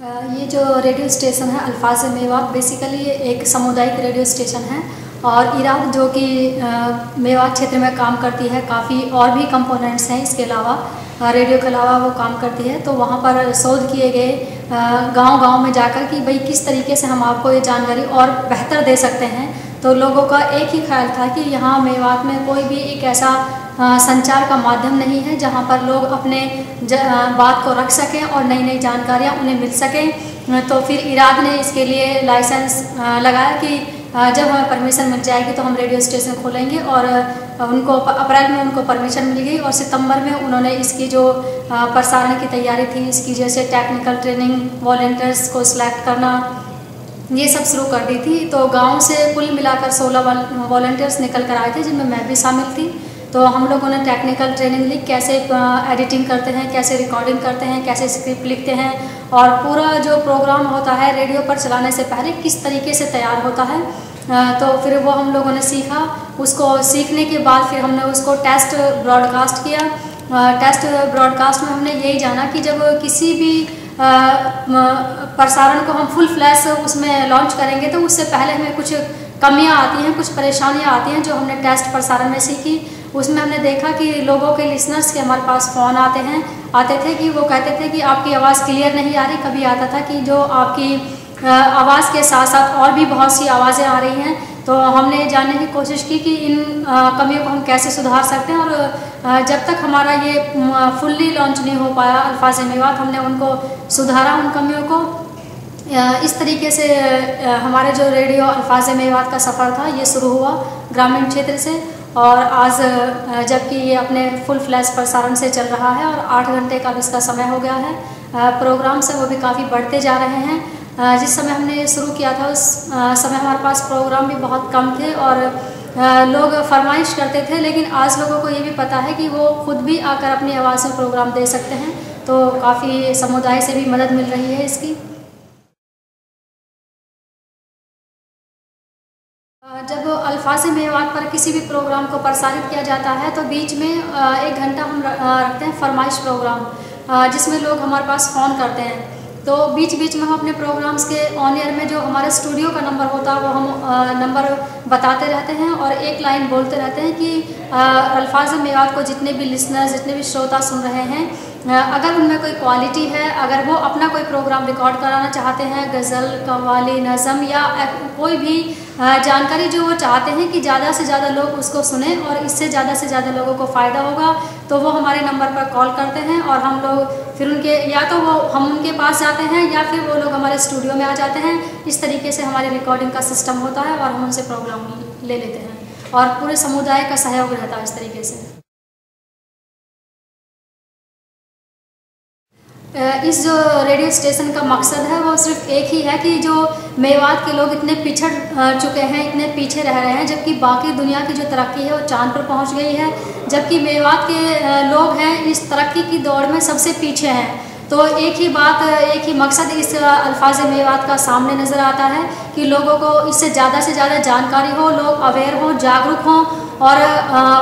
ये जो radio station है अल्फाज़ मेवात बेसिकली एक सामुदायिक रेडियो स्टेशन है और इराद जो कि मेवात क्षेत्र में काम करती है। काफ़ी और भी कंपोनेंट्स हैं इसके अलावा, रेडियो के अलावा वो काम करती है। तो वहाँ पर शोध किए गए गांव-गांव में जाकर कि भाई किस तरीके से हम आपको ये जानकारी और बेहतर दे सकते हैं। तो लोगों का एक ही ख्याल था कि यहाँ मेवात में कोई भी एक ऐसा संचार का माध्यम नहीं है जहाँ पर लोग अपने बात को रख सकें और नई नई जानकारियाँ उन्हें मिल सकें। तो फिर इराद ने इसके लिए लाइसेंस लगाया कि जब हमें परमिशन मिल जाएगी तो हम रेडियो स्टेशन खोलेंगे। और उनको अप्रैल में उनको परमिशन मिल गई और सितंबर में उन्होंने इसकी जो प्रसारण की तैयारी थी, इसकी जैसे टेक्निकल ट्रेनिंग, वॉलंटियर्स को सिलेक्ट करना, ये सब शुरू कर दी थी। तो गांव से कुल मिलाकर 16 वॉलंटियर्स निकल कर आए थे, जिनमें मैं भी शामिल थी। तो हम लोगों ने टेक्निकल ट्रेनिंग ली, कैसे एडिटिंग करते हैं, कैसे रिकॉर्डिंग करते हैं, कैसे स्क्रिप्ट लिखते हैं और पूरा जो प्रोग्राम होता है रेडियो पर चलाने से पहले किस तरीके से तैयार होता है। तो फिर वो हम लोगों ने सीखा। उसको सीखने के बाद फिर हमने उसको टेस्ट ब्रॉडकास्ट किया। टेस्ट ब्रॉडकास्ट में हमने यही जाना कि जब किसी भी प्रसारण को हम फुल फ्लैश उसमें लॉन्च करेंगे तो उससे पहले हमें कुछ कमियां आती हैं, कुछ परेशानियां आती हैं जो हमने टेस्ट प्रसारण में सीखी। उसमें हमने देखा कि लोगों के लिसनर्स के हमारे पास फ़ोन आते थे कि वो कहते थे कि आपकी आवाज़ क्लियर नहीं आ रही। कभी आता था कि जो आपकी आवाज़ के साथ साथ और भी बहुत सी आवाज़ें आ रही हैं। तो हमने जानने की कोशिश की कि इन कमियों को हम कैसे सुधार सकते हैं। और जब तक हमारा ये फुल्ली लॉन्च नहीं हो पाया अल्फाज़ मेवात, हमने उनको सुधारा, उन कमियों को। इस तरीके से हमारे जो रेडियो अल्फाज़ मेवात का सफ़र था ये शुरू हुआ ग्रामीण क्षेत्र से। और आज जबकि ये अपने फुल फ्लैश प्रसारण से चल रहा है और 8 घंटे का भी इसका समय हो गया है। प्रोग्राम से वो भी काफ़ी बढ़ते जा रहे हैं। जिस समय हमने शुरू किया था उस समय हमारे पास प्रोग्राम भी बहुत कम थे और लोग फरमाइश करते थे, लेकिन आज लोगों को ये भी पता है कि वो खुद भी आकर अपनी आवाज़ में प्रोग्राम दे सकते हैं। तो काफ़ी समुदाय से भी मदद मिल रही है इसकी। जब अल्फाज़ मेवात पर किसी भी प्रोग्राम को प्रसारित किया जाता है तो बीच में 1 घंटा हम रखते हैं फरमाइश प्रोग्राम, जिसमें लोग हमारे पास फ़ोन करते हैं। तो बीच बीच में हम अपने प्रोग्राम्स के ऑन एयर में जो हमारे स्टूडियो का नंबर होता है वो हम नंबर बताते रहते हैं और एक लाइन बोलते रहते हैं कि अल्फाज़ मेवात को जितने भी लिसनर्स, जितने भी श्रोता सुन रहे हैं, अगर उनमें कोई क्वालिटी है, अगर वो अपना कोई प्रोग्राम रिकॉर्ड कराना चाहते हैं, गज़ल, कव्वाली, नज़म या कोई भी जानकारी जो वो चाहते हैं कि ज़्यादा से ज़्यादा लोग उसको सुने और इससे ज़्यादा से ज़्यादा लोगों को फ़ायदा होगा, तो वो हमारे नंबर पर कॉल करते हैं और हम लोग फिर उनके या तो वो हम उनके पास जाते हैं या फिर वो लोग हमारे स्टूडियो में आ जाते हैं। इस तरीके से हमारी रिकॉर्डिंग का सिस्टम होता है और हम उनसे प्रोग्राम ले लेते हैं और पूरे समुदाय का सहयोग रहता है इस तरीके से। इस जो रेडियो स्टेशन का मकसद है वो सिर्फ एक ही है कि जो मेवात के लोग इतने पिछड़ चुके हैं, इतने पीछे रह रहे हैं, जबकि बाकी दुनिया की जो तरक्की है वो चांद पर पहुंच गई है, जबकि मेवात के लोग हैं इस तरक्की की दौड़ में सबसे पीछे हैं। तो एक ही बात, एक ही मकसद इस अल्फाज़ मेवात का सामने नज़र आता है कि लोगों को इससे ज़्यादा जानकारी हो, लोग अवेयर हों, जागरूक हों और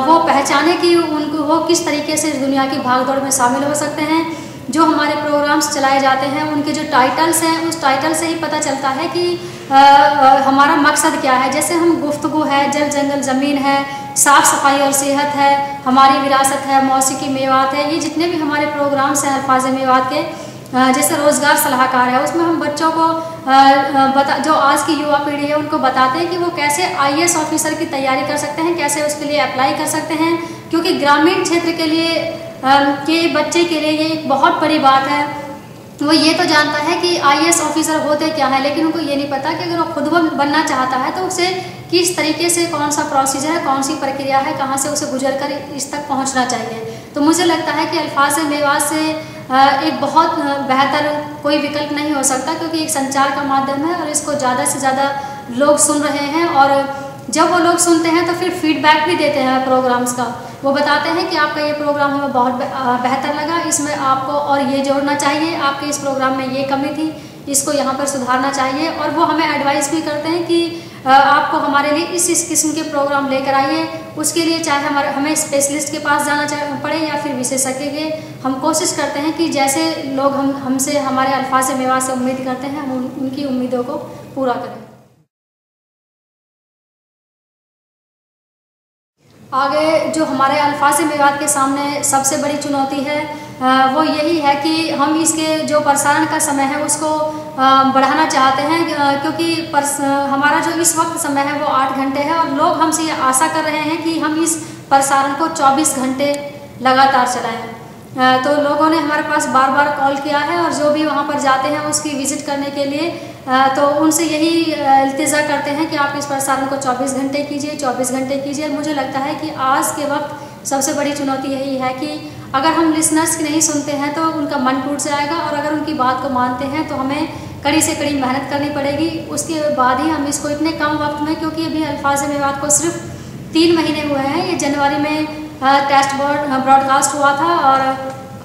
वो पहचाने कि उनको वो किस तरीके से इस दुनिया की भागदौड़ में शामिल हो सकते हैं। जो हमारे प्रोग्राम्स चलाए जाते हैं उनके जो टाइटल्स हैं उस टाइटल से ही पता चलता है कि हमारा मकसद क्या है। जैसे हम गुफ्तगू है, जल जंगल ज़मीन है, साफ़ सफाई और सेहत है, हमारी विरासत है, मौसीकी मेवात है, ये जितने भी हमारे प्रोग्राम्स हैं अल्फाज़ मेवात के, जैसे रोज़गार सलाहकार है, उसमें हम बच्चों को जो आज की युवा पीढ़ी है उनको बताते हैं कि वो कैसे IAS ऑफिसर की तैयारी कर सकते हैं, कैसे उसके लिए अप्लाई कर सकते हैं। क्योंकि ग्रामीण क्षेत्र के लिए के बच्चे के लिए ये एक बहुत बड़ी बात है। वो ये तो जानता है कि IAS ऑफिसर होते क्या है, लेकिन उनको ये नहीं पता कि अगर वो खुद बनना चाहता है तो उसे किस तरीके से, कौन सा प्रोसीजर है, कौन सी प्रक्रिया है, कहाँ से उसे गुजर कर इस तक पहुँचना चाहिए। तो मुझे लगता है कि अल्फाज़ मेवात से एक बहुत बेहतर कोई विकल्प नहीं हो सकता, क्योंकि एक संचार का माध्यम है और इसको ज़्यादा से ज़्यादा लोग सुन रहे हैं। और जब वो लोग सुनते हैं तो फिर फीडबैक भी देते हैं प्रोग्राम्स का। वो बताते हैं कि आपका ये प्रोग्राम हमें बहुत बेहतर लगा, इसमें आपको और ये जोड़ना चाहिए, आपके इस प्रोग्राम में ये कमी थी, इसको यहाँ पर सुधारना चाहिए। और वो हमें एडवाइस भी करते हैं कि आपको हमारे लिए इस किस्म के प्रोग्राम लेकर आइए। उसके लिए चाहे हमें स्पेशलिस्ट के पास जाना पड़े या फिर विशेषज्ञ के, हम कोशिश करते हैं कि जैसे लोग हमसे हमारे अल्फाज़ मेवात से उम्मीद करते हैं, हम उनकी उम्मीदों को पूरा करें। आगे जो हमारे अल्फाज़ मेवात के सामने सबसे बड़ी चुनौती है वो यही है कि हम इसके जो प्रसारण का समय है उसको बढ़ाना चाहते हैं, क्योंकि हमारा जो इस वक्त समय है वो 8 घंटे है और लोग हमसे ये आशा कर रहे हैं कि हम इस प्रसारण को 24 घंटे लगातार चलाएं। तो लोगों ने हमारे पास बार बार कॉल किया है और जो भी वहाँ पर जाते हैं उसकी विज़िट करने के लिए तो उनसे यही इल्तिजा करते हैं कि आप इस प्रसारण को 24 घंटे कीजिए, 24 घंटे कीजिए। मुझे लगता है कि आज के वक्त सबसे बड़ी चुनौती यही है कि अगर हम लिसनर्स की नहीं सुनते हैं तो उनका मन टूट जाएगा, और अगर उनकी बात को मानते हैं तो हमें कड़ी से कड़ी मेहनत करनी पड़ेगी। उसके बाद ही हम इसको इतने कम वक्त में, क्योंकि अभी अल्फाज़ मेवात को सिर्फ 3 महीने हुए हैं, ये जनवरी में टेस्ट ब्रॉडकास्ट हुआ था और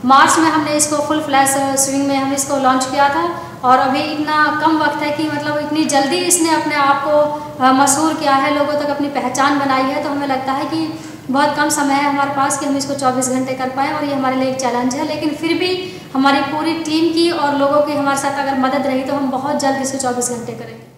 मार्च में हमने इसको फुल फ्लैश स्विंग में हमने इसको लॉन्च किया था, और अभी इतना कम वक्त है कि मतलब इतनी जल्दी इसने अपने आप को मशहूर किया है, लोगों तक अपनी पहचान बनाई है। तो हमें लगता है कि बहुत कम समय है हमारे पास कि हम इसको 24 घंटे कर पाएँ, और ये हमारे लिए एक चैलेंज है। लेकिन फिर भी हमारी पूरी टीम की और लोगों की हमारे साथ अगर मदद रही तो हम बहुत जल्द इसको 24 घंटे करेंगे।